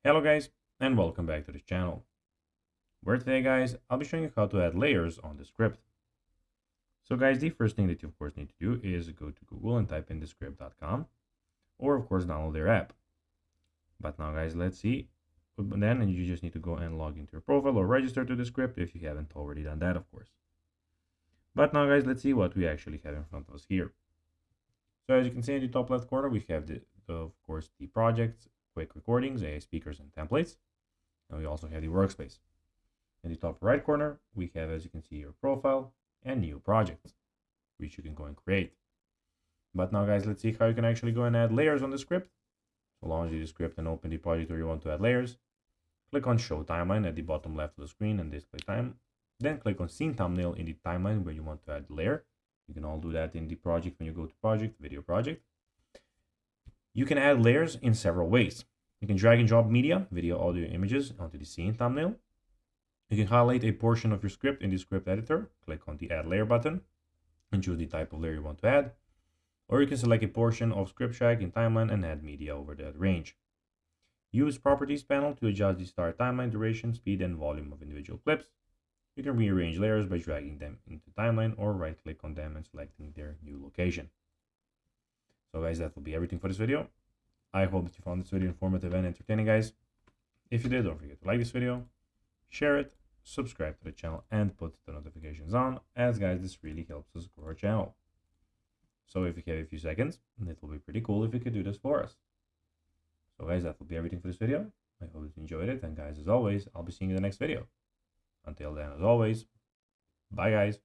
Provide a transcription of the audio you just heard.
Hello guys, and welcome back to this channel, where today guys, I'll be showing you how to add layers on Descript. So guys, the first thing that you of course need to do is go to Google and type in descript.com, or of course download their app. But now guys, let's see. Then you just need to go and log into your profile or register to Descript if you haven't already done that, of course. But now guys, let's see what we actually have in front of us here. So as you can see in the top left corner, we have of course the projects, quick recordings, AI speakers and templates. And we also have the workspace. In the top right corner, we have, as you can see, your profile and new projects, which you can go and create. But now guys, let's see how you can actually go and add layers on the script. So launch the script and open the project where you want to add layers. Click on show timeline at the bottom left of the screen and display time. Then click on scene thumbnail in the timeline where you want to add the layer. You can all do that in the project when you go to project, video project. You can add layers in several ways. You can drag and drop media, video, audio, images onto the scene thumbnail. You can highlight a portion of your script in the script editor, click on the add layer button, and choose the type of layer you want to add. Or you can select a portion of script track in timeline and add media over that range. Use properties panel to adjust the start timeline duration, speed, and volume of individual clips. You can rearrange layers by dragging them into timeline or right click on them and selecting their new location. So guys, that will be everything for this video. I hope that you found this video informative and entertaining, guys. If you did, don't forget to like this video, share it, subscribe to the channel, and put the notifications on, as guys, this really helps us grow our channel. So if you have a few seconds, it will be pretty cool if you could do this for us. So guys, that will be everything for this video. I hope you enjoyed it, and guys, as always, I'll be seeing you in the next video. Until then, as always, bye guys.